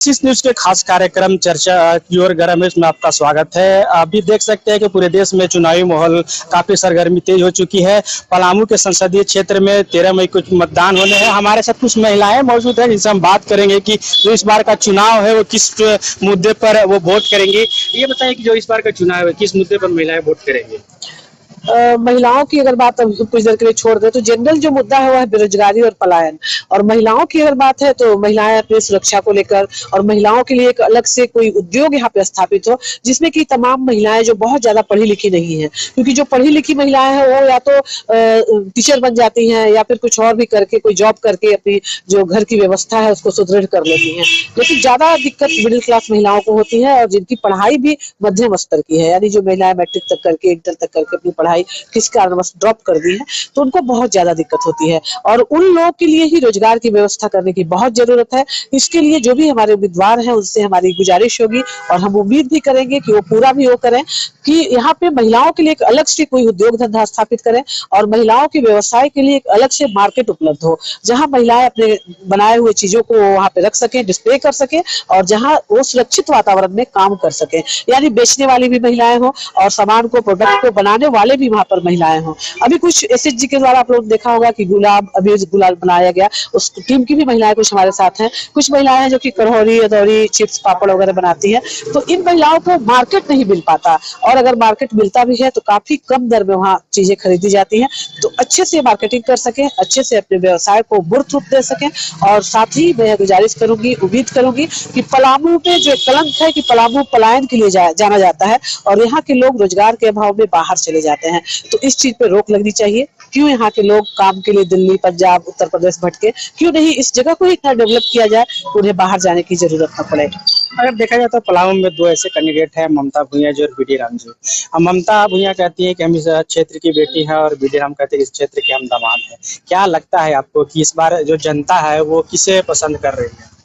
इस न्यूज के खास कार्यक्रम चर्चा की ओर गरम है, इसमें आपका स्वागत है। अभी देख सकते हैं कि पूरे देश में चुनावी माहौल काफी सरगर्मी तेज हो चुकी है। पलामू के संसदीय क्षेत्र में 13 मई को मतदान होने हैं। हमारे साथ कुछ महिलाएं मौजूद हैं जिनसे हम बात करेंगे कि जो इस बार का चुनाव है वो किस मुद्दे पर वो वोट करेंगे। ये बताइए कि जो इस बार का चुनाव है किस मुद्दे पर महिलाएं वोट करेंगे। महिलाओं की अगर बात कुछ देर के लिए छोड़ दे तो जनरल जो मुद्दा है वह है बेरोजगारी और पलायन। और महिलाओं की अगर बात है तो महिलाएं अपनी सुरक्षा को लेकर और महिलाओं के लिए एक अलग से कोई उद्योग यहाँ पे स्थापित हो जिसमें कि तमाम महिलाएं जो बहुत ज्यादा पढ़ी लिखी नहीं है, क्योंकि जो पढ़ी लिखी महिलाएं हैं वो या तो टीचर बन जाती हैं या फिर कुछ और भी करके कोई जॉब करके अपनी जो घर की व्यवस्था है उसको सुदृढ़ कर लेती हैं। लेकिन ज्यादा दिक्कत मिडिल क्लास महिलाओं को होती है और जिनकी पढ़ाई भी मध्यम स्तर की है, यानी जो महिलाएं मैट्रिक तक करके इंटर तक करके अपनी पढ़ाई किस कारणवश ड्रॉप कर दी है तो उनको बहुत ज्यादा दिक्कत होती है। और उन लोगों के लिए ही रोजगार की व्यवस्था करने की बहुत जरूरत है। इसके लिए जो भी हमारे उम्मीदवार हैं उनसे हमारी गुजारिश होगी और हम उम्मीद भी करेंगे कि वो पूरा भी वो करें कि यहाँ पे महिलाओं के लिए एक अलग से कोई उद्योग धंधा स्थापित करें और महिलाओं के व्यवसाय के लिए एक अलग से मार्केट उपलब्ध हो, जहां महिलाएं अपने बनाए हुए चीजों को वहां पे रख सकें, डिस्प्ले कर सकें और जहां वो सुरक्षित वातावरण में काम कर सकें, यानी बेचने वाली भी महिलाएं हो और सामान को प्रोडक्ट को बनाने वाले भी वहां पर महिलाएं हों। अभी कुछ एसएचजी के द्वारा आप लोग देखा होगा कि गुलाब अभी गुलाब बनाया गया, उस टीम की भी महिलाएं कुछ हमारे साथ हैं। कुछ महिलाएं हैं जो कि कढ़ौरी अदौरी चिप्स पापड़ वगैरह बनाती है। तो इन महिलाओं को मार्केट नहीं मिल पाता और अगर मार्केट मिलता भी है तो काफी कम दर में वहाँ चीजें खरीदी जाती हैं। तो अच्छे से मार्केटिंग कर सके, अच्छे से अपने व्यवसाय को मूर्त रूप दे सके। और साथ ही मैं गुजारिश करूंगी, उम्मीद करूंगी कि पलामू पे जो कलंक है कि पलामू पलायन के लिए जाना जाता है और यहाँ के लोग रोजगार के अभाव में बाहर चले जाते हैं, तो इस चीज पे रोक लगनी चाहिए। क्यों यहाँ के लोग काम के लिए दिल्ली पंजाब उत्तर प्रदेश भटके, क्यों नहीं इस जगह को ही इतना डेवलप किया जाए, उन्हें बाहर जाने की जरूरत न पड़े। अगर देखा जाए तो पलामू में दो ऐसे कैंडिडेट हैं, ममता भूंइया जी और बीडी राम जी। अब ममता भूंइया कहती है कि हम इस क्षेत्र की बेटी हैं और बीडी राम कहते हैं इस क्षेत्र के हम दामाद हैं। क्या लगता है आपको कि इस बार जो जनता है वो किसे पसंद कर रही है?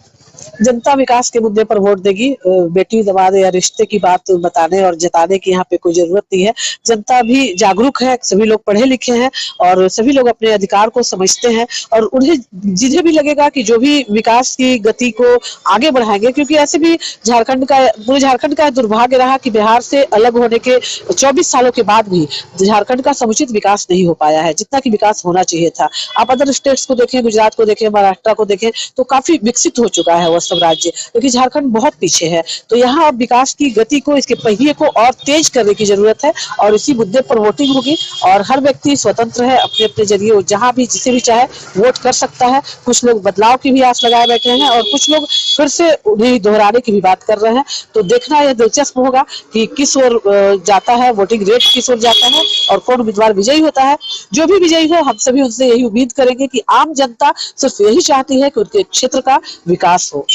जनता विकास के मुद्दे पर वोट देगी। बेटी दमाद या रिश्ते की बात बताने और जताने की यहाँ पे कोई जरूरत नहीं है। जनता भी जागरूक है, सभी लोग पढ़े लिखे हैं और सभी लोग अपने अधिकार को समझते हैं और उन्हें जिन्हें भी लगेगा कि जो भी विकास की गति को आगे बढ़ाएंगे, क्योंकि ऐसे भी पूरे झारखंड का दुर्भाग्य रहा कि बिहार से अलग होने के 24 सालों के बाद भी झारखंड का समुचित विकास नहीं हो पाया है जितना कि विकास होना चाहिए था। आप अदर स्टेट्स को देखें, गुजरात को देखें, महाराष्ट्र को देखें तो काफी विकसित हो चुका है वह सब राज्य, क्योंकि झारखंड बहुत पीछे है। तो यहाँ अब विकास की गति को, इसके पहिए को और तेज करने की जरूरत है और इसी मुद्दे पर वोटिंग होगी और हर व्यक्ति स्वतंत्र है, अपने अपने जरिए जहां भी जिसे भी चाहे वोट कर सकता है। कुछ लोग बदलाव की भी आस लगाए बैठे हैं और कुछ लोग फिर से उन्हें दोहराने की भी बात कर रहे हैं। तो देखना यह दिलचस्प होगा कि किस ओर जाता है, वोटिंग रेट किस ओर जाता है और कौन उम्मीदवार विजयी होता है। जो भी विजयी हो हम सभी उनसे यही उम्मीद करेंगे कि आम जनता सिर्फ यही चाहती है कि उनके क्षेत्र का विकास हो।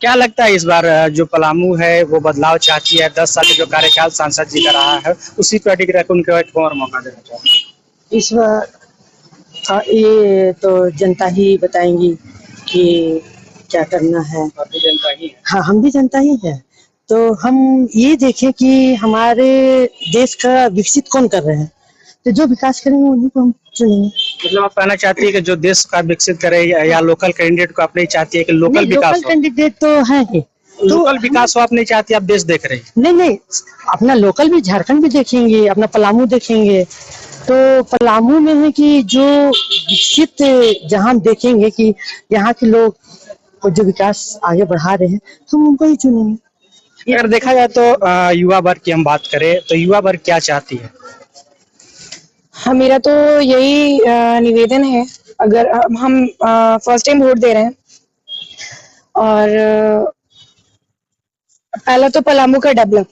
क्या लगता है इस बार जो पलामू है वो बदलाव चाहती है? 10 साल जो कार्यकाल सांसद जी का रहा है उसी पर टिक रख उनको एक और मौका देना चाहते हैं। इस बार ये तो जनता ही बताएंगी कि क्या करना है। जनता ही है। हाँ, हम भी जनता ही है। तो हम ये देखें कि हमारे देश का विकसित कौन कर रहे हैं, तो जो विकास करेंगे उन्हीं को हम चुनेंगे। मतलब आप कहना चाहती है कि जो देश का विकसित करे या लोकल कैंडिडेट को आप नहीं चाहती है कि लोकल विकास लोकल कैंडिडेट तो है ही, लोकल विकास हो आप नहीं चाहती, आप देश देख रही हैं। नहीं, अपना लोकल भी झारखंड भी देखेंगे, अपना पलामू देखेंगे। तो पलामू में है कि जो विकसित जहाँ हम देखेंगे कि यहाँ के लोग जो विकास आगे बढ़ा रहे हैं हम उनको ही चुनेंगे। अगर देखा जाए तो युवा वर्ग की हम बात करें तो युवा वर्ग क्या चाहती है? हाँ, मेरा तो यही निवेदन है, अगर हम फर्स्ट टाइम वोट दे रहे हैं और पहला तो पलामू का डेवलप,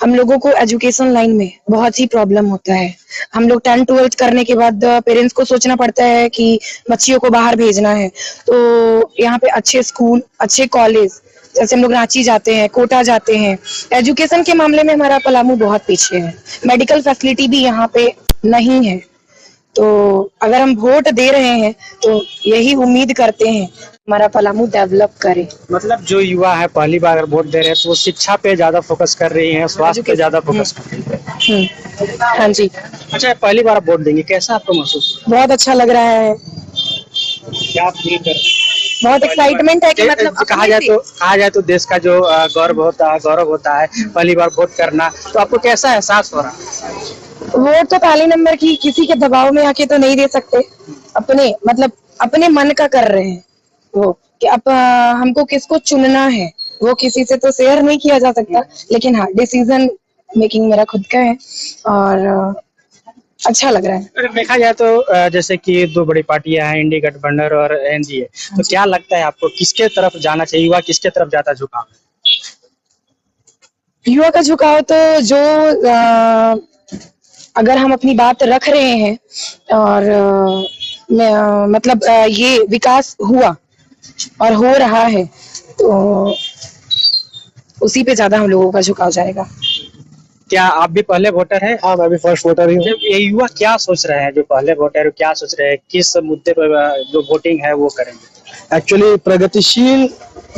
हम लोगों को एजुकेशन लाइन में बहुत ही प्रॉब्लम होता है। हम लोग 10-12 करने के बाद पेरेंट्स को सोचना पड़ता है कि बच्चियों को बाहर भेजना है, तो यहाँ पे अच्छे स्कूल, अच्छे कॉलेज, जैसे हम लोग रांची जाते हैं, कोटा जाते हैं, एजुकेशन के मामले में हमारा पलामू बहुत पीछे है। मेडिकल फैसिलिटी भी यहाँ पे नहीं है। तो अगर हम वोट दे रहे हैं तो यही उम्मीद करते हैं हमारा पलामू डेवलप करे। मतलब जो युवा है पहली बार अगर वोट दे रहे हैं तो वो शिक्षा पे ज्यादा फोकस कर रही हैं, स्वास्थ्य पे ज्यादा फोकस कर रही है। हाँ जी। अच्छा, पहली बार वोट देंगे, कैसा आपको महसूस? बहुत अच्छा लग रहा है। क्या फील कर? बहुत एक्साइटमेंट है कि मतलब कहा जाए तो देश का जो गौरव होता है पहली बार वोट करना, तो आपको कैसा एहसास हो रहा है? वोट तो पहले नंबर की किसी के दबाव में आके तो नहीं दे सकते, अपने मतलब अपने मन का कर रहे हैं वो, कि अब हमको किसको चुनना है वो किसी से तो शेयर नहीं किया जा सकता, लेकिन हाँ डिसीजन मेकिंग मेरा खुद का है और अच्छा लग रहा है। अगर देखा जाए तो जैसे कि दो बड़ी पार्टियां हैं, इंडी गठबंधन और एनडीए, तो क्या लगता है आपको किसके तरफ जाना चाहिए, युवा किसके तरफ ज्यादा झुकाव है? युवा का झुकाव तो जो अगर हम अपनी बात रख रहे हैं और मतलब ये विकास हुआ और हो रहा है तो उसी पे ज्यादा हम लोगों का झुकाव जाएगा। क्या आप भी पहले वोटर हैं? हाँ, मैं भी फर्स्ट वोटर ही हूँ। ये युवा क्या सोच रहे हैं, जो पहले वोटर क्या सोच रहे हैं, किस मुद्दे पर जो वोटिंग है वो करेंगे? एक्चुअली प्रगतिशील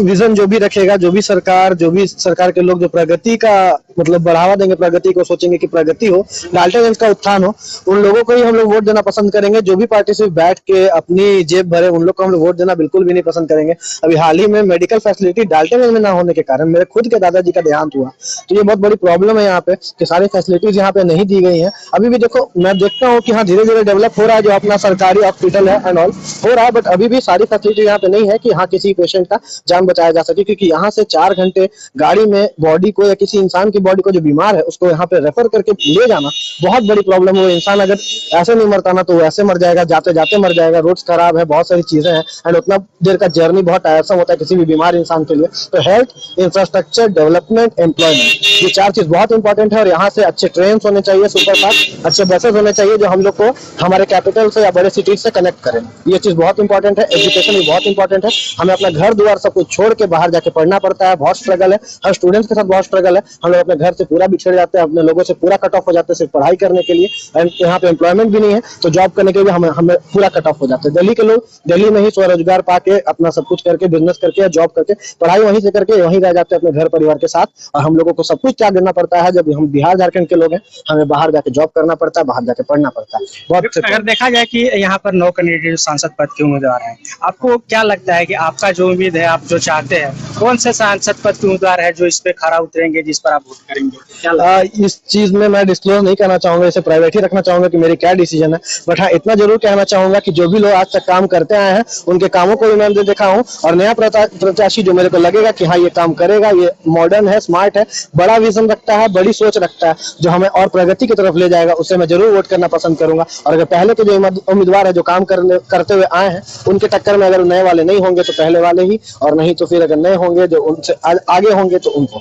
विजन जो भी रखेगा, जो भी सरकार के लोग जो प्रगति का मतलब बढ़ावा देंगे, प्रगति को सोचेंगे कि प्रगति हो, डाल्टनगंज का उत्थान हो, उन लोगों को ही हम लोग वोट देना पसंद करेंगे। जो भी पार्टी सिर्फ बैठ के अपनी जेब भरे, उन लोग को हम लोग वोट देना बिल्कुल भी नहीं पसंद करेंगे। अभी हाल ही में मेडिकल फैसिलिटी डाल्टनगंज में ना होने के कारण मेरे खुद के दादाजी का देहांत हुआ, तो ये बहुत बड़ी प्रॉब्लम है यहाँ पे कि सारी फैसिलिटीज यहाँ पे नहीं दी गई है। अभी भी देखो, मैं देखता हूँ कि हाँ धीरे धीरे डेवलप हो रहा है जो अपना सरकारी हॉस्पिटल है एंड ऑल हो रहा है, बट अभी भी सारी फैसिलिटी यहाँ पे नहीं है कि हाँ किसी पेशेंट का जान बचाया जा सके, क्योंकि यहाँ से 4 घंटे गाड़ी में बॉडी को या किसी इंसान की बॉडी को जो बीमार है उसको यहाँ पे रेफर करके ले जाना बहुत बड़ी प्रॉब्लम है। वो इंसान अगर ऐसे नहीं मरता ना तो वो ऐसे मर जाएगा, जाते जाते मर जाएगा। रोड्स खराब है, बहुत सारी चीजें हैं एंड उतना देर का जर्नी बहुत टायरसम होता है किसी भी बीमार इंसान के लिए। तो हेल्थ, इंफ्रास्ट्रक्चर, डेवलपमेंट, एम्प्लॉयमेंट, ये 4 चीज बहुत इंपॉर्टेंट है। और यहाँ से अच्छे ट्रेन होने चाहिए, सुपरफास्ट अच्छे बसेस होने चाहिए जो हम लोग को हमारे कैपिटल से या बड़े सिटीज से कनेक्ट करें। ये चीज बहुत इंपॉर्टेंट है। एजुकेशन भी बहुत इंपॉर्टेंट है। हमें अपना घर द्वार सब कुछ छोड़ के बाहर जाके पढ़ना पड़ता है, बहुत स्ट्रगल है। हर स्टूडेंट्स के साथ बहुत स्ट्रगल है। हम लोग अपने घर से पूरा बिछड़ जाते हैं, अपने लोगों से पूरा कट ऑफ हो जाते हैं सिर्फ पढ़ाई करने के लिए। एंड यहाँ पे एम्प्लॉयमेंट भी नहीं है, तो जॉब करने के लिए हमें पूरा कट ऑफ हो जाते हैं। दिल्ली के लोग दिल्ली में ही स्वरोजगार पाके अपना सब कुछ करके, बिजनेस करके या जॉब करके, पढ़ाई वहीं से करके वहीं रह जाते हैं अपने घर परिवार के साथ। और हम लोगों को सब कुछ त्याग देना पड़ता है। जब हम बिहार झारखंड के लोग हैं, हमें बाहर जाके जॉब करना पड़ता है, बाहर जाके पढ़ना पड़ता है। बहुत अगर देखा जाए कि यहाँ पर 9 कैंडिडेट सांसद पद के उम्मीदवार हैं, आपको क्या लगता है कि आपका जो उम्मीद है, आप जो चाहते हैं, कौन से सांसद पद के उम्मीदवार है जो इस पे खरा उतरेंगे, जिस पर आप वोट करेंगे? इस चीज में मैं डिस्क्लोज नहीं करना चाहूंगा, इसे प्राइवेट ही रखना चाहूंगा कि मेरी क्या डिसीजन है। बट हाँ, इतना जरूर कहना चाहूंगा कि जो भी लोग आज तक काम करते आए हैं उनके कामों को भी मैं देखा हूँ, और नया प्रत्याशी जो मेरे को लगेगा कि हाँ ये काम करेगा, ये मॉडर्न है, स्मार्ट है, बड़ा विजन रखता है, बड़ी सोच रखता है, जो हमें और प्रगति की तरफ ले जाएगा, उसे मैं जरूर वोट करना पसंद करूंगा। और अगर पहले के जो उम्मीदवार है जो काम करते हुए आए हैं, उनके टक्कर में अगर नए वाले नहीं होंगे तो पहले वाले ही, और नहीं तो फिर अगर नए होंगे जो उनसे आगे होंगे तो उनको।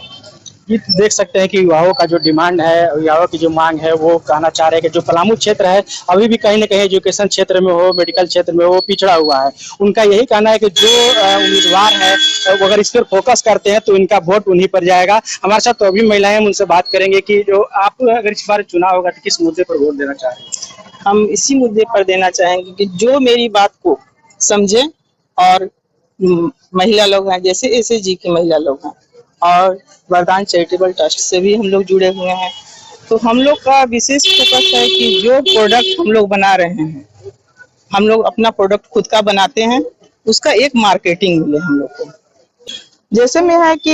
ये देख सकते हैं कि युवाओं का जो डिमांड है, युवाओं की जो मांग है, वो कहना चाह रहे हैं कि जो पलामू क्षेत्र है अभी भी कहीं ना कहीं एजुकेशन क्षेत्र में हो, मेडिकल क्षेत्र में हो, पिछड़ा हुआ है। उनका यही कहना है कि जो उम्मीदवार है वो अगर इस पर फोकस करते हैं तो इनका वोट उन्हीं पर जाएगा। हमारे साथ तो अभी महिलाएं, हम उनसे बात करेंगे कि जो आप अगर इस बार चुनाव होगा तो किस मुद्दे पर वोट देना चाह रहे हैं? हम इसी मुद्दे पर देना चाहेंगे कि जो मेरी बात को समझे, और महिला लोग हैं जैसे एसएचजी की महिला लोग हैं, और वरदान चैरिटेबल ट्रस्ट से भी हम लोग जुड़े हुए हैं, तो हम लोग का विशेष फोकस है कि जो प्रोडक्ट हम लोग बना रहे हैं, हम लोग अपना प्रोडक्ट खुद का बनाते हैं, उसका एक मार्केटिंग मिले हम लोग को। जैसे में है कि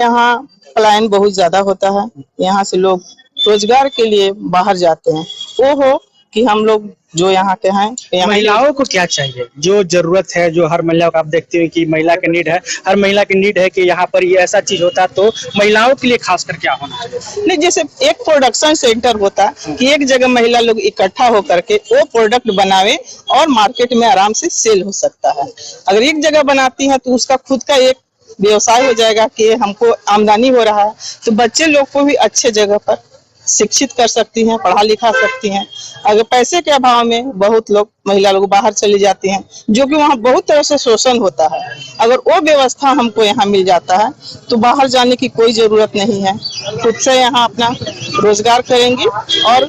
यहाँ पलायन बहुत ज्यादा होता है, यहाँ से लोग रोजगार के लिए बाहर जाते हैं। वो हो कि हम लोग जो यहाँ के हैं, महिलाओं को क्या चाहिए, जो जरूरत है, जो हर महिला को आप देखते हो कि महिला की नीड है, हर महिला की नीड है कि यहाँ पर ये ऐसा चीज होता है, तो महिलाओं के लिए खासकर क्या होना चाहिए? नहीं, जैसे एक प्रोडक्शन सेंटर होता है कि एक जगह महिला लोग इकट्ठा होकर के वो प्रोडक्ट बनावे और मार्केट में आराम से सेल हो सकता है। अगर एक जगह बनाती है तो उसका खुद का एक व्यवसाय हो जाएगा कि हमको आमदनी हो रहा है, तो बच्चे लोग को भी अच्छे जगह पर शिक्षित कर सकती हैं, पढ़ा लिखा सकती हैं। अगर पैसे के अभाव में बहुत लोग, महिला लोग बाहर चली जाती हैं, जो कि वहाँ बहुत तरह से शोषण होता है। अगर वो व्यवस्था हमको यहाँ मिल जाता है तो बाहर जाने की कोई जरूरत नहीं है, खुद से यहाँ अपना रोजगार करेंगी और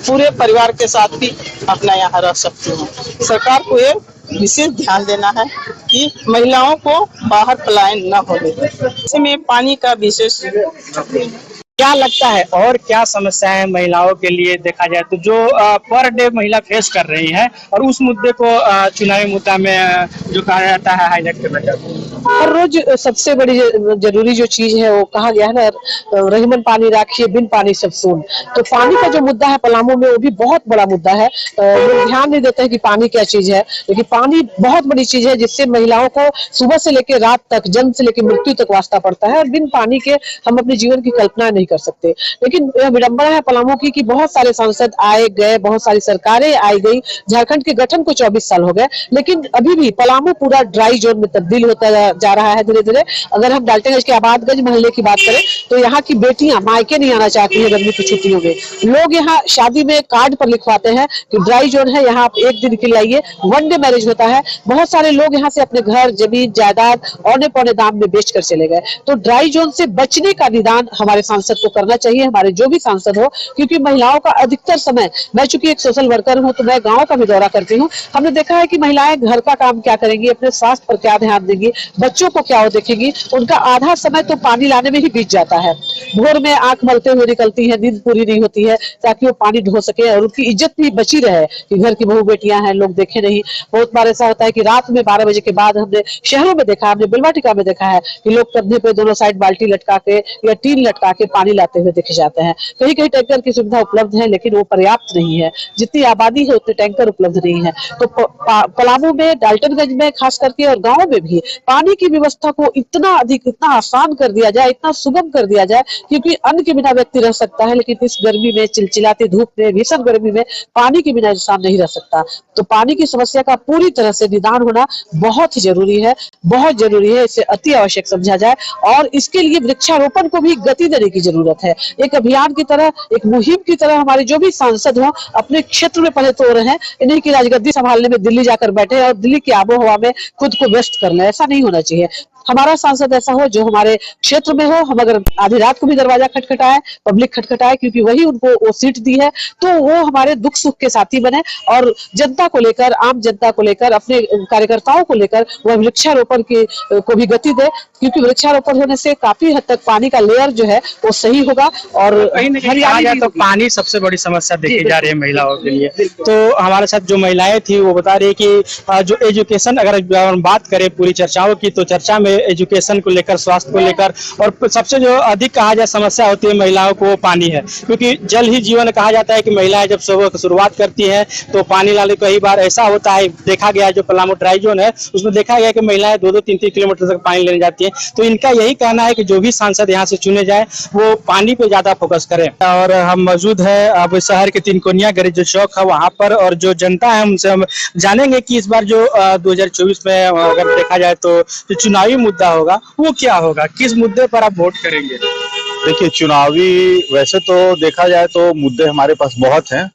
पूरे परिवार के साथ भी अपना यहाँ रह सकती हैं। सरकार को ये विशेष ध्यान देना है कि महिलाओं को बाहर पलायन न होने दें। इसमें पानी का विशेष क्या लगता है और क्या समस्याएं महिलाओं के लिए देखा जाए तो जो पर डे महिला फेस कर रही है और उस मुद्दे को चुनावी मुद्दा में जो कहा जाता है हाईलाइट करना चाहते हैं? हर रोज सबसे बड़ी जरूरी जो चीज है वो कहा गया है ना, रहीमन पानी राखिए बिन पानी सब सून। तो पानी का जो मुद्दा है पलामू में वो भी बहुत बड़ा मुद्दा है। लोग ध्यान नहीं देते हैं कि पानी क्या चीज है, लेकिन पानी बहुत बड़ी चीज है जिससे महिलाओं को सुबह से लेकर रात तक, जन्म से लेकर मृत्यु तक वास्ता पड़ता है और बिन पानी के हम अपने जीवन की कल्पना नहीं कर सकते। लेकिन यह विडंबना है पलामू की कि बहुत सारे सांसद आए गए, बहुत सारी सरकारें आई गई, झारखंड के गठन को 24 साल हो गए, लेकिन अभी भी पलामू पूरा ड्राई जोन में तब्दील होता जा रहा है धीरे धीरे। अगर हम डाल्टनगंज के आबादगंज मोहल्ले की बात करें तो यहाँ की बेटियां मायके नहीं आना चाहती है गर्मी की छुट्टियों में। लोग यहाँ शादी में कार्ड पर लिखवाते हैं कि ड्राई जोन है, यहाँ आप एक दिन के लिए आइए, वन डे मैरिज होता है। बहुत सारे लोग यहाँ से अपने घर, जमीन, जायदाद औने पौने दाम में बेच कर चले गए। तो ड्राई जोन से बचने का निदान हमारे सांसद को करना चाहिए, हमारे जो भी सांसद हो, क्योंकि महिलाओं का अधिकतर समय, मैं चूंकि एक सोशल वर्कर हूँ तो मैं गाँव का भी दौरा करती हूँ, हमने देखा है कि महिलाएं घर का काम क्या करेंगी, अपने स्वास्थ्य पर क्या ध्यान देंगी, बच्चों को क्या वो देखेगी, उनका आधा समय तो पानी लाने में ही बीत जाता है। भोर में आंख मलते हुए निकलती है, नींद पूरी नहीं होती है ताकि वो पानी ढो सके और उनकी इज्जत भी बची रहे कि घर की बहू बेटियां हैं, लोग देखे नहीं। बहुत बार ऐसा होता है कि रात में 12 बजे के बाद हमने शहरों में देखा, हमने बिलवाटिका में देखा है कि लोग कंधे पे दोनों साइड बाल्टी लटका के या टीन लटका के पानी लाते हुए देखे जाते हैं। कहीं कहीं टैंकर की सुविधा उपलब्ध है लेकिन वो पर्याप्त नहीं है, जितनी आबादी है उतने टैंकर उपलब्ध नहीं है। तो पलामू में, डाल्टनगंज में खास करके और गाँव में भी पानी की व्यवस्था को इतना अधिक, इतना आसान कर दिया जाए, इतना सुगम कर दिया जाए, क्योंकि अन्न के बिना व्यक्ति रह सकता है लेकिन इस गर्मी में, चिलचिलाती धूप में, भीषण गर्मी में पानी के बिना इंसान नहीं रह सकता। तो पानी की समस्या का पूरी तरह से निदान होना बहुत ही जरूरी है, बहुत जरूरी है, इसे अति आवश्यक समझा जाए और इसके लिए वृक्षारोपण को भी गति देने की जरूरत है। एक अभियान की तरह, एक मुहिम की तरह हमारे जो भी सांसद हो अपने क्षेत्र में पहले तो रहे, इन्हीं की राजगद्दी संभालने में दिल्ली जाकर बैठे और दिल्ली की आबो हवा में खुद को व्यस्त कर ले, ऐसा नहीं होना चाहिए। हमारा सांसद ऐसा हो जो हमारे क्षेत्र में हो, हम अगर आधी रात को भी दरवाजा खटखटाए, पब्लिक खटखटाए, क्योंकि वही उनको वो सीट दी है, तो वो हमारे दुख सुख के साथी बने और जनता को लेकर, आम जनता को लेकर, अपने कार्यकर्ताओं को लेकर वह वृक्षारोपण को भी गति दे, क्योंकि वृक्षारोपण होने से काफी हद तक पानी का लेयर जो है वो सही होगा और कहीं ना कहीं कहा जाए तो पानी सबसे बड़ी समस्या देखी जा रही है महिलाओं के लिए। तो हमारे साथ जो महिलाएं थी वो बता रही कि जो एजुकेशन, अगर हम बात करें पूरी चर्चाओं की, तो चर्चा में एजुकेशन को लेकर, स्वास्थ्य को लेकर और सबसे जो अधिक कहा जाए समस्या होती है महिलाओं को, पानी है। क्योंकि जल ही जीवन कहा जाता है कि महिलाएं जब सुबह शुरुआत करती है तो पानी लाने, कई बार ऐसा होता है, देखा गया है जो पलामू ड्राई जोन है उसमें देखा गया कि महिलाएं 2-2, 3-3 किलोमीटर तक पानी लेने जाती है। तो इनका यही कहना है कि जो भी सांसद यहाँ से चुने जाए वो पानी पे ज्यादा फोकस करें। और हम मौजूद है अब शहर के तीन कोनिया गरीब जो चौक है वहाँ पर, और जो जनता है उनसे हम जानेंगे कि इस बार जो 2024 में अगर देखा जाए तो जो चुनावी मुद्दा होगा वो क्या होगा, किस मुद्दे पर आप वोट करेंगे? देखिए, चुनावी वैसे तो देखा जाए तो मुद्दे हमारे पास बहुत हैं,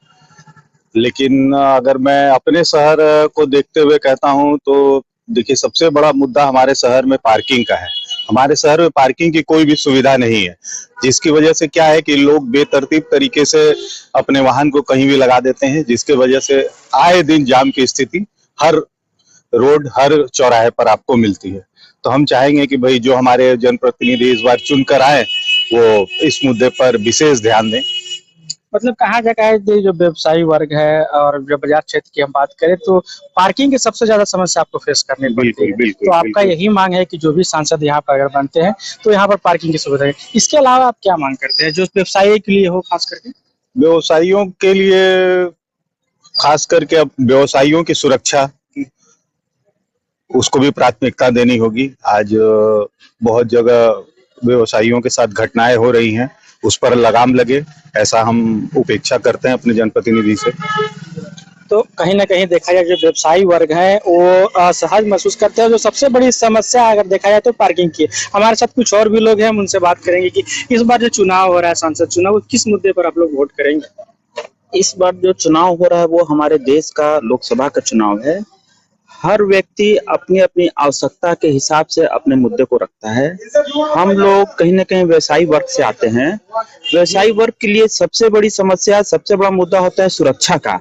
लेकिन अगर मैं अपने शहर को देखते हुए कहता हूं तो देखिए, सबसे बड़ा मुद्दा हमारे शहर में पार्किंग का है। हमारे शहर में पार्किंग की कोई भी सुविधा नहीं है, जिसकी वजह से क्या है कि लोग बेतरतीब तरीके से अपने वाहन को कहीं भी लगा देते हैं, जिसके वजह से आए दिन जाम की स्थिति हर रोड, हर चौराहे पर आपको मिलती है। तो हम चाहेंगे कि भाई जो हमारे जनप्रतिनिधि इस बार चुनकर आए वो इस मुद्दे पर विशेष ध्यान दें। मतलब कहा जाता है जो व्यवसायी वर्ग है और जो बाजार क्षेत्र की हम बात करें तो पार्किंग की सबसे ज्यादा समस्या आपको फेस करनी पड़ती है। तो आपका यही मांग है कि जो भी सांसद यहाँ पर अगर बनते हैं तो यहाँ पर पार्किंग की सुविधा है। इसके अलावा आप क्या मांग करते हैं जो व्यवसायी के लिए हो? खास करके व्यवसायियों के लिए, खास करके अब व्यवसायियों की सुरक्षा, उसको भी प्राथमिकता देनी होगी। आज बहुत जगह व्यवसायियों के साथ घटनाएं हो रही हैं, उस पर लगाम लगे, ऐसा हम अपेक्षा करते हैं अपने जनप्रतिनिधि से। तो कहीं ना कहीं देखा जाए जो व्यवसायी वर्ग है वो असहज महसूस करते हैं। जो सबसे बड़ी समस्या अगर देखा जाए तो पार्किंग की। हमारे साथ कुछ और भी लोग हैं, हम उनसे बात करेंगे कि इस बार जो चुनाव हो रहा है, सांसद चुनाव, किस मुद्दे पर आप लोग वोट करेंगे? इस बार जो चुनाव हो रहा है वो हमारे देश का लोकसभा का चुनाव है। हर व्यक्ति अपनी अपनी आवश्यकता के हिसाब से अपने मुद्दे को रखता है। हम लोग कहीं ना कहीं व्यवसायी वर्ग से आते हैं व्यवसायी वर्ग के लिए सबसे बड़ी समस्या, सबसे बड़ा मुद्दा होता है सुरक्षा का।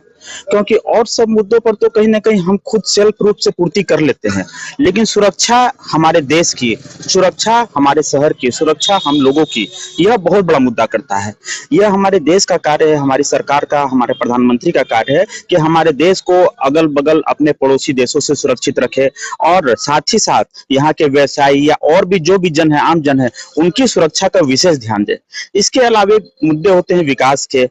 क्योंकि और सब मुद्दों पर तो कहीं ना कहीं हम खुद सेल्फ रूप से पूर्ति कर लेते हैं, लेकिन सुरक्षा हमारे देश की, सुरक्षा हमारे शहर की, सुरक्षा हम लोगों की, यह बहुत बड़ा मुद्दा करता है। यह हमारे देश का कार्य है, हमारी सरकार का, हमारे प्रधानमंत्री का कार्य है कि हमारे देश को अगल बगल अपने पड़ोसी देशों से सुरक्षित रखे, और साथ ही साथ यहाँ के व्यवसायी या और भी जो भी जन है, आम जन है, उनकी सुरक्षा का विशेष ध्यान दे। इसके अलावा मुद्दे होते हैं विकास के।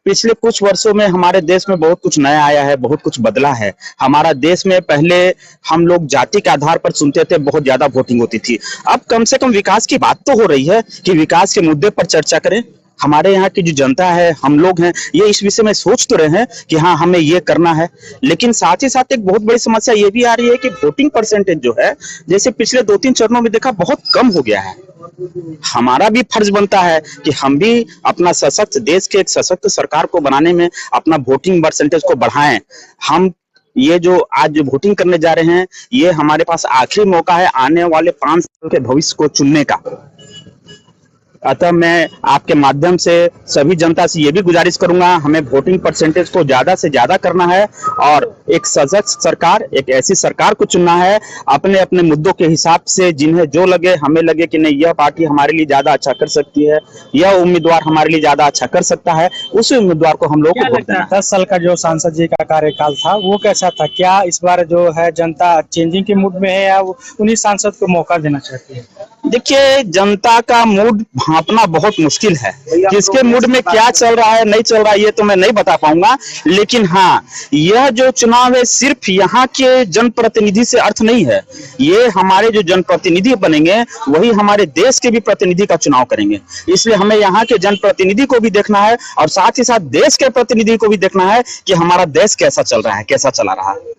पिछले कुछ वर्षों में हमारे देश में बहुत कुछ नया आया है, बहुत कुछ बदला है। हमारा देश में पहले हम लोग जाति के आधार पर सुनते थे, बहुत ज्यादा वोटिंग होती थी। अब कम से कम विकास की बात तो हो रही है कि विकास के मुद्दे पर चर्चा करें। हमारे यहाँ की जो जनता है, हम लोग हैं, ये इस विषय में सोच तो रहे हैं कि हाँ हमें ये करना है, लेकिन साथ ही साथ एक बहुत बड़ी समस्या ये भी आ रही है कि वोटिंग परसेंटेज जो है, जैसे पिछले 2-3 चरणों में देखा, बहुत कम हो गया है। हमारा भी फर्ज बनता है कि हम भी अपना सशक्त देश के एक सशक्त सरकार को बनाने में अपना वोटिंग परसेंटेज को बढ़ाएं। हम ये जो आज जो वोटिंग करने जा रहे हैं, ये हमारे पास आखिरी मौका है आने वाले 5 साल के भविष्य को चुनने का। अतः मैं आपके माध्यम से सभी जनता से ये भी गुजारिश करूंगा, हमें वोटिंग परसेंटेज को ज्यादा से ज्यादा करना है और एक सशक्त सरकार, एक ऐसी सरकार को चुनना है अपने अपने मुद्दों के हिसाब से, जिन्हें जो लगे, हमें लगे कि नहीं यह पार्टी हमारे लिए ज्यादा अच्छा कर सकती है, यह उम्मीदवार हमारे लिए ज्यादा अच्छा कर सकता है, उसी उम्मीदवार को हम लोग को वोट देना है। 10 साल का जो सांसद जी का कार्यकाल था वो कैसा था? क्या इस बार जो है जनता चेंजिंग के मूड में है या उन्हीं सांसद को मौका देना चाहती है? देखिए, जनता का मूड भांपना बहुत मुश्किल है। किसके मूड में क्या चल रहा है, नहीं चल रहा है, ये तो मैं नहीं बता पाऊंगा। लेकिन हाँ, यह जो चुनाव है सिर्फ यहाँ के जनप्रतिनिधि से अर्थ नहीं है। ये हमारे जो जनप्रतिनिधि बनेंगे वही हमारे देश के भी प्रतिनिधि का चुनाव करेंगे। इसलिए हमें यहाँ के जनप्रतिनिधि को भी देखना है और साथ ही साथ देश के प्रतिनिधि को भी देखना है कि हमारा देश कैसा चल रहा है, कैसा चला रहा है।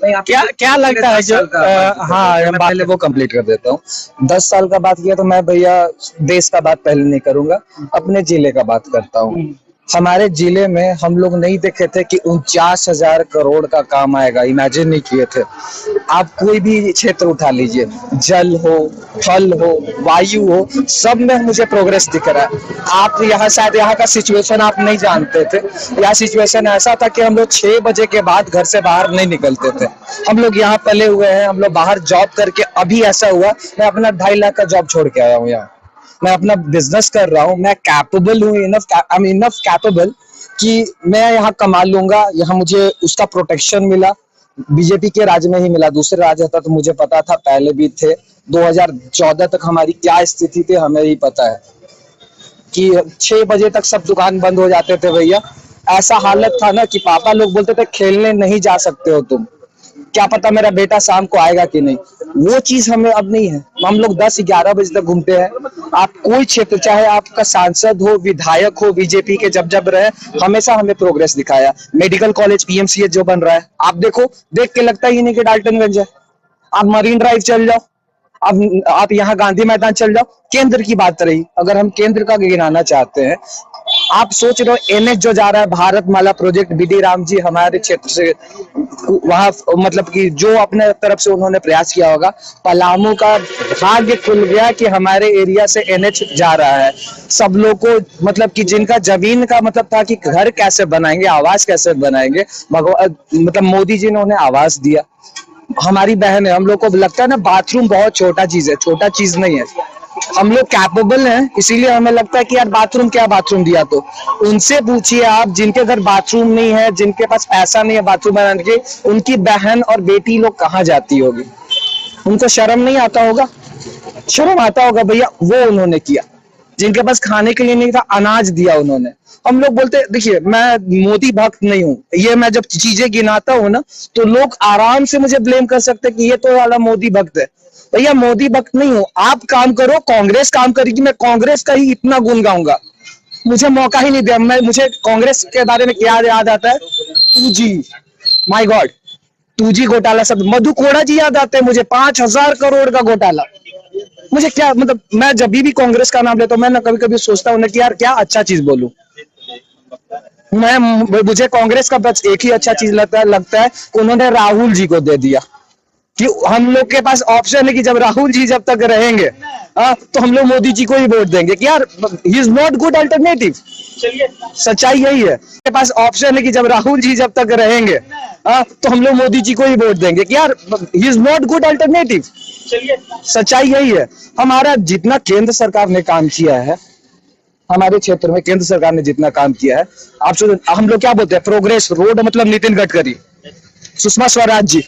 क्या लगता है जो हाँ, मैं पहले वो कंप्लीट कर देता हूँ। 10 साल का बात किया तो मैं भैया देश का बात पहले नहीं करूंगा, अपने जिले का बात करता हूँ। हमारे जिले में हम लोग नहीं देखे थे कि 49,000 करोड़ का काम आएगा, इमेजिन नहीं किए थे। आप कोई भी क्षेत्र उठा लीजिए, जल हो, थल हो, वायु हो, सब में मुझे प्रोग्रेस दिख रहा है। आप यहाँ शायद यहाँ का सिचुएशन आप नहीं जानते थे। यह सिचुएशन ऐसा था कि हम लोग 6 बजे के बाद घर से बाहर नहीं निकलते थे। हम लोग यहाँ पले हुए हैं, हम लोग बाहर जॉब करके, अभी ऐसा हुआ मैं अपना 2.5 लाख का जॉब छोड़ के आया हूँ यहाँ। मैं अपना बिजनेस कर रहा हूँ, मैं कैपेबल हूँ, इनफ कैपेबल कि मैं यहाँ कमा लूंगा। यहाँ मुझे उसका प्रोटेक्शन मिला, बीजेपी के राज में ही मिला। दूसरे राज होता तो मुझे पता था, पहले भी थे। 2014 तक हमारी क्या स्थिति थी हमें ही पता है कि 6 बजे तक सब दुकान बंद हो जाते थे भैया। ऐसा हालत था ना कि पापा लोग बोलते थे खेलने नहीं जा सकते हो तुम, क्या पता मेरा बेटा शाम को आएगा कि नहीं। वो चीज हमें अब नहीं है। हम लोग 10-11 बजे तक घूमते हैं। आप कोई क्षेत्र, चाहे आपका सांसद हो, विधायक हो, बीजेपी के जब रहे, हमेशा हमें प्रोग्रेस दिखाया। मेडिकल कॉलेज, पीएमसीएच जो बन रहा है, आप देखो, देख के लगता ही नहीं कि डाल्टनगंज है। आप मरीन ड्राइव चल जाओ, आप यहाँ गांधी मैदान चल जाओ। केंद्र की बात रही, अगर हम केंद्र का गिनाना चाहते हैं, आप सोच रहे हो एनएच जो जा रहा है, भारत माला प्रोजेक्ट, बीडी राम जी हमारे क्षेत्र से वहां, मतलब कि जो अपने तरफ से उन्होंने प्रयास किया होगा, पलामू का भाग्य खुल गया कि हमारे एरिया से एनएच जा रहा है। सब लोग को, मतलब कि जिनका जमीन का मतलब था कि घर कैसे बनाएंगे, आवास कैसे बनाएंगे, भगवान मतलब मोदी जी ने उन्हें आवास दिया। हमारी बहन है, हम लोग को लगता है ना बाथरूम बहुत छोटा चीज है, छोटा चीज नहीं है। हम लोग कैपेबल हैं, इसीलिए हमें लगता है कि यार बाथरूम क्या, बाथरूम दिया। तो उनसे पूछिए आप, जिनके घर बाथरूम नहीं है, जिनके पास पैसा नहीं है बाथरूम बनाने के, उनकी बहन और बेटी लोग कहाँ जाती होगी? उनको शर्म नहीं आता होगा? शर्म आता होगा भैया। वो उन्होंने किया। जिनके पास खाने के लिए नहीं था, अनाज दिया उन्होंने। हम लोग बोलते, देखिए मैं मोदी भक्त नहीं हूँ, ये मैं जब चीजें गिनाता हूँ ना, तो लोग आराम से मुझे ब्लेम कर सकते कि ये तो वाला मोदी भक्त है। भैया मोदी भक्त नहीं हूँ। आप काम करो, कांग्रेस काम करेगी, मैं कांग्रेस का ही इतना गुण गाऊंगा। मुझे मौका ही नहीं दिया। मुझे कांग्रेस के बारे में क्या याद आता है? 2G, माय गॉड, 2G घोटाला। सब मधु कोड़ा जी याद आते हैं मुझे, 5,000 करोड़ का घोटाला। मुझे क्या मतलब, मैं जब भी कांग्रेस का नाम लेता हूँ, मैं ना कभी कभी सोचता हूँ कि यार क्या अच्छा चीज बोलूं। मुझे कांग्रेस का बस एक ही अच्छा चीज लगता है, उन्होंने राहुल जी को दे दिया। कि हम लोग के पास ऑप्शन है कि जब राहुल जी जब तक रहेंगे तो हम लोग मोदी जी को ही वोट देंगे कि यार he is not good alternative. सच्चाई यही है, के पास ऑप्शन है कि जब राहुल जी जब तक रहेंगे तो हम लोग मोदी जी को ही वोट देंगे कि यार he is not good alternative. सच्चाई यही है, हमारा जितना केंद्र सरकार ने काम किया है हमारे क्षेत्र में, केंद्र सरकार ने जितना काम किया है, आप हम लोग क्या बोलते हैं प्रोग्रेस रोड, मतलब नितिन गडकरी, सुषमा स्वराज जी,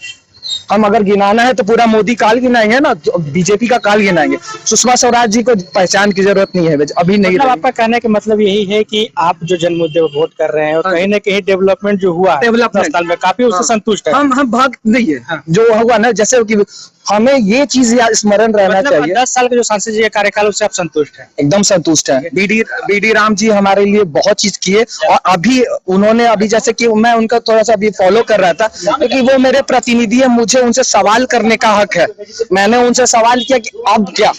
हम अगर गिनाना है तो पूरा मोदी काल गिनाएंगे ना, तो बीजेपी का काल गिनाएंगे। सुषमा स्वराज जी को पहचान की जरूरत नहीं है अभी, नहीं मतलब आपका कहने का मतलब यही है कि आप जो जन मुद्दे पर वोट कर रहे हैं और कहीं ना कहीं डेवलपमेंट जो हुआ डेवलपमेंट साल में काफी उससे संतुष्ट है। हम भाग नहीं है जो हुआ ना, जैसे कि हमें ये चीज स्मरण रहना चाहिए। 10 साल के जो सांसद जी का कार्यकाल उससे आप संतुष्ट हैं? एकदम संतुष्ट है। बीडी राम जी हमारे लिए बहुत चीज किए, और अभी उन्होंने अभी जैसे कि मैं उनका थोड़ा सा अभी फॉलो कर रहा था, क्योंकि वो मेरे प्रतिनिधि है, मुझे उनसे सवाल करने का हक है। मैंने उनसे सवाल किया कि अब क्या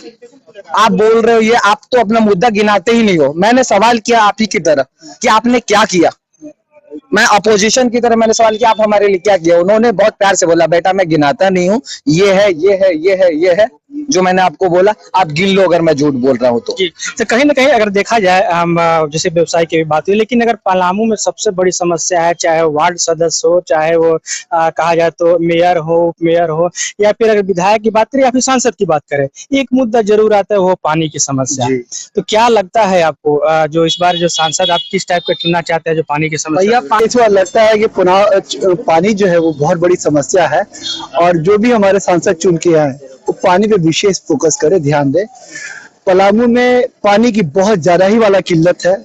आप बोल रहे हो, ये आप तो अपना मुद्दा गिनाते ही नहीं हो। मैंने सवाल किया आप ही की तरह कि आपने क्या किया, मैं अपोजिशन की तरह मैंने सवाल किया आप हमारे लिए क्या किया। उन्होंने बहुत प्यार से बोला बेटा मैं गिनाता नहीं हूँ, ये है ये है ये है ये है जो मैंने आपको बोला, आप गिन लो अगर मैं झूठ बोल रहा हूँ तो कहीं ना कहीं अगर देखा जाए, हम जैसे व्यवसाय की भी बात हुई, लेकिन अगर पलामू में सबसे बड़ी समस्या है, चाहे वार्ड सदस्य हो, चाहे वो कहा जाए तो मेयर हो, उप मेयर हो, या फिर अगर विधायक की बात करें या फिर सांसद की बात करें, एक मुद्दा जरूर आता है, वो पानी की समस्या। तो क्या लगता है आपको जो इस बार जो सांसद आप किस टाइप का चुनना चाहते हैं जो पानी की समस्या? भैया इस बार लगता है कि पानी जो है वो बहुत बड़ी समस्या है, और जो भी हमारे सांसद चुन के आए वो पानी पे विशेष फोकस करे, ध्यान दे। पलामू में पानी की बहुत ज्यादा ही वाला किल्लत है,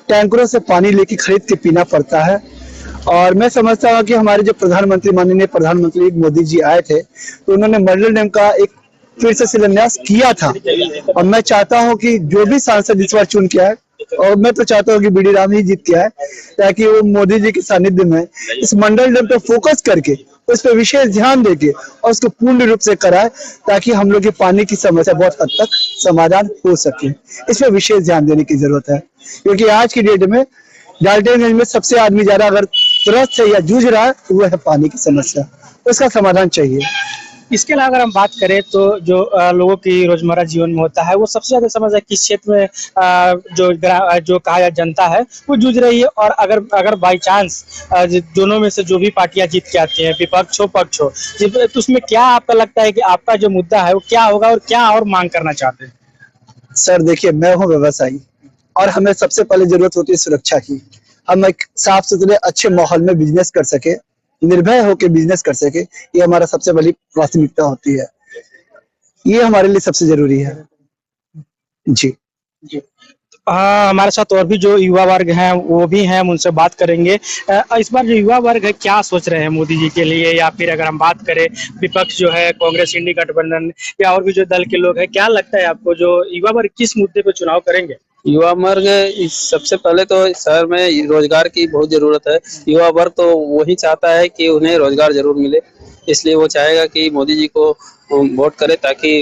टैंकरों से पानी लेके खरीद के पीना पड़ता है। और मैं समझता हूँ कि हमारे जो प्रधानमंत्री माननीय प्रधानमंत्री मोदी जी आए थे तो उन्होंने मंडल डैम का एक फिर से शिलान्यास किया था, और मैं चाहता हूँ कि जो भी सांसद इस बार चुन के आए, और मैं तो चाहता हूँ कि बीडी राम ही जीत के आए, ताकि वो मोदी जी के सानिध्य में इस मंडल डैम पे फोकस करके उस पर विशेष ध्यान देके और उसको पूर्ण रूप से कराए, ताकि हम लोग की पानी की समस्या बहुत हद तक समाधान हो सके। इस पर विशेष ध्यान देने की जरूरत है, क्योंकि आज की डेट में डाल्टनगंज में सबसे आदमी ज्यादा अगर त्रस्त है या जूझ रहा है तो वो है पानी की समस्या, उसका समाधान चाहिए। इसके अलावा अगर हम बात करें तो जो लोगों की रोजमर्रा जीवन में होता है, वो सबसे ज्यादा समस्या किस क्षेत्र में जो कहा जाए जनता है वो जूझ रही है, और अगर बाई चांस दोनों में से जो भी पार्टियां जीत के आती हैं, विपक्ष हो पक्ष हो, तो उसमें क्या आपका लगता है कि आपका जो मुद्दा है वो क्या होगा और क्या और मांग करना चाहते हैं? सर देखिए, मैं हूँ व्यवसायी और हमें सबसे पहले जरूरत होती है सुरक्षा की। हम एक साफ सुथरे अच्छे माहौल में बिजनेस कर सके, निर्भय होकर बिजनेस कर सके, ये हमारा सबसे बड़ी प्राथमिकता होती है। ये हमारे लिए सबसे जरूरी है। जी हमारे साथ और भी जो युवा वर्ग हैं वो भी हैं, हम उनसे बात करेंगे। इस बार जो युवा वर्ग है क्या सोच रहे हैं मोदी जी के लिए, या फिर अगर हम बात करें विपक्ष जो है कांग्रेस इंडी गठबंधन या और भी जो दल के लोग हैं, क्या लगता है आपको जो युवा वर्ग किस मुद्दे पर चुनाव करेंगे? युवा वर्ग सबसे पहले तो शहर में रोजगार की बहुत जरूरत है। युवा वर्ग तो वही चाहता है कि उन्हें रोजगार जरूर मिले, इसलिए वो चाहेगा कि मोदी जी को वोट करे ताकि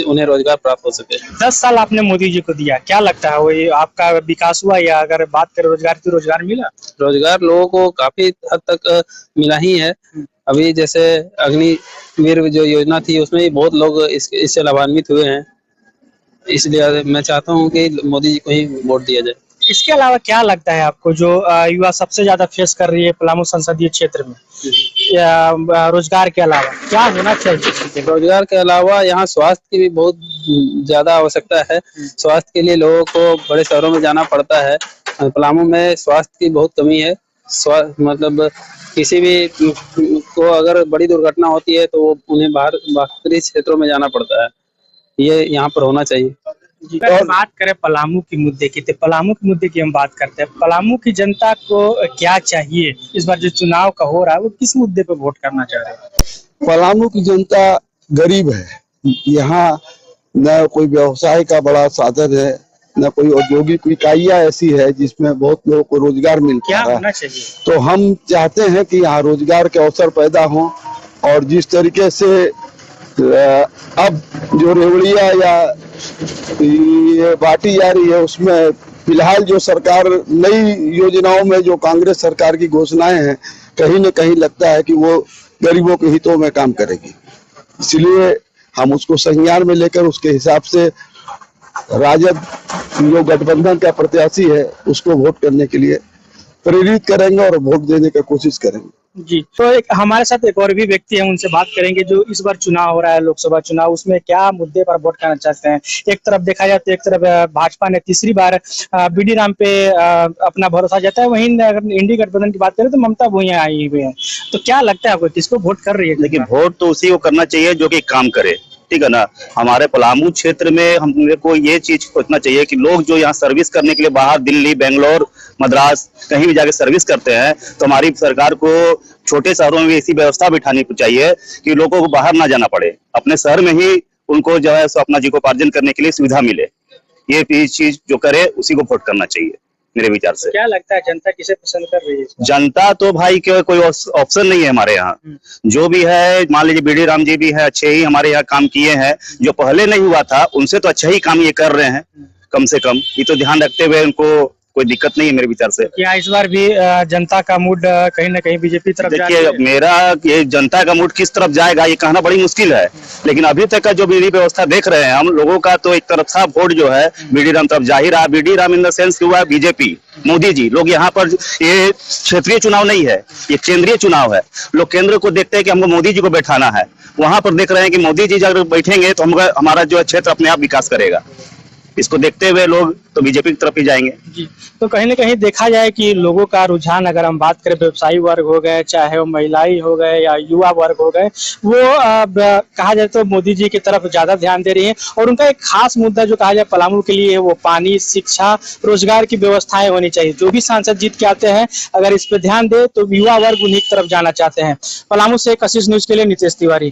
उन्हें रोजगार प्राप्त हो सके। 10 साल आपने मोदी जी को दिया, क्या लगता है वही आपका विकास हुआ, या अगर बात करें रोजगार की, रोजगार मिला? रोजगार लोगों को काफी हद तक मिला ही है। अभी जैसे अग्निवीर जो योजना थी उसमें भी बहुत लोग इससे लाभान्वित हुए हैं, इसलिए मैं चाहता हूं कि मोदी जी को ही वोट दिया जाए। इसके अलावा क्या लगता है आपको जो युवा सबसे ज्यादा फेस कर रही है पलामू संसदीय क्षेत्र में, रोजगार के अलावा क्या होना चाहिए? रोजगार के अलावा यहाँ स्वास्थ्य की भी बहुत ज्यादा आवश्यकता है। स्वास्थ्य के लिए लोगों को बड़े शहरों में जाना पड़ता है, पलामू में स्वास्थ्य की बहुत कमी है। मतलब किसी भी को अगर बड़ी दुर्घटना होती है तो उन्हें बाहरी क्षेत्रों में जाना पड़ता है, ये यहाँ पर होना चाहिए। अगर बात करें पलामू के मुद्दे की, तो पलामू के मुद्दे की हम बात करते हैं, पलामू की जनता को क्या चाहिए इस बार जो चुनाव का हो रहा है, वो किस मुद्दे पर वोट करना चाह रहे हैं? पलामू की जनता गरीब है, यहाँ न कोई व्यवसाय का बड़ा साधन है, न कोई औद्योगिक इकाइयां ऐसी है जिसमें बहुत लोगों को रोजगार मिल क्या रहा होना है। चाहिए? तो हम चाहते हैं कि यहाँ रोजगार के अवसर पैदा हों, और जिस तरीके से अब जो रेवड़िया या ये बांटी जा रही है उसमें फिलहाल जो सरकार नई योजनाओं में जो कांग्रेस सरकार की घोषणाएं हैं, कहीं न कहीं लगता है कि वो गरीबों के हितों में काम करेगी। इसलिए हम उसको संज्ञान में लेकर उसके हिसाब से राजद जो गठबंधन का प्रत्याशी है उसको वोट करने के लिए प्रेरित करेंगे और वोट देने की कोशिश करेंगे। जी, तो एक हमारे साथ एक और भी व्यक्ति है, उनसे बात करेंगे जो इस बार चुनाव हो रहा है, लोकसभा चुनाव, उसमें क्या मुद्दे पर वोट करना चाहते हैं। एक तरफ देखा जाए तो एक तरफ भाजपा ने तीसरी बार बीडी राम पे अपना भरोसा जताया, वहीं अगर इंडी गठबंधन की बात करें तो ममता भूया आई हुई है। तो क्या लगता है आपको किसको वोट कर रही है? लेकिन वोट तो उसी को करना चाहिए जो कि काम करे, ठीक है ना। हमारे पलामू क्षेत्र में हमने को ये चीज सोचना चाहिए कि लोग जो यहाँ सर्विस करने के लिए बाहर दिल्ली, बेंगलोर, मद्रास कहीं भी जाके सर्विस करते हैं, तो हमारी सरकार को छोटे शहरों में ऐसी व्यवस्था बिठानी चाहिए कि लोगों को बाहर ना जाना पड़े, अपने शहर में ही उनको जो है सो अपना जीविकोपार्जन करने के लिए सुविधा मिले। ये चीज जो करे उसी को वोट करना चाहिए मेरे विचार से। क्या लगता है जनता किसे पसंद कर रही है? जनता तो भाई कोई ऑप्शन नहीं है हमारे यहाँ। जो भी है, मान लीजिए बीडी राम जी भी है, अच्छे ही हमारे यहाँ काम किए हैं, जो पहले नहीं हुआ था उनसे तो अच्छा ही काम ये कर रहे हैं, कम से कम ये तो ध्यान रखते हुए उनको कोई दिक्कत नहीं है मेरे विचार से। क्या इस बार भी जनता का मूड कहीं ना कहीं बीजेपी तरफ जा रहा देखिए, है? मेरा ये जनता का मूड किस तरफ जाएगा ये कहना बड़ी मुश्किल है, लेकिन अभी तक का जो विधि व्यवस्था देख रहे हैं हम लोगों का, तो एक तरफ सा वोट जो है बीडी राम तरफ जा ही रहा। BD Ram in the sense हुआ है बीजेपी, मोदी जी। लोग यहाँ पर, ये क्षेत्रीय चुनाव नहीं है, ये केंद्रीय चुनाव है। लोग केंद्र को देखते हैं कि हमको मोदी जी को बैठाना है, वहां पर देख रहे हैं कि मोदी जी अगर बैठेंगे तो हमारा जो है क्षेत्र अपने आप विकास करेगा। इसको देखते हुए लोग तो बीजेपी की तरफ ही जाएंगे। जी, तो कहीं ना कहीं देखा जाए कि लोगों का रुझान, अगर हम बात करें व्यवसायी वर्ग हो गए, चाहे वो महिलाएं हो गए या युवा वर्ग हो गए, वो कहा जाए तो मोदी जी की तरफ ज्यादा ध्यान दे रही है। और उनका एक खास मुद्दा जो कहा जाए पलामू के लिए वो पानी, शिक्षा, रोजगार की व्यवस्थाएं होनी चाहिए। जो भी सांसद जीत के आते हैं अगर इस पर ध्यान दे तो युवा वर्ग उन्हीं की तरफ जाना चाहते हैं। पलामू से कशिश न्यूज के लिए नितेश तिवारी।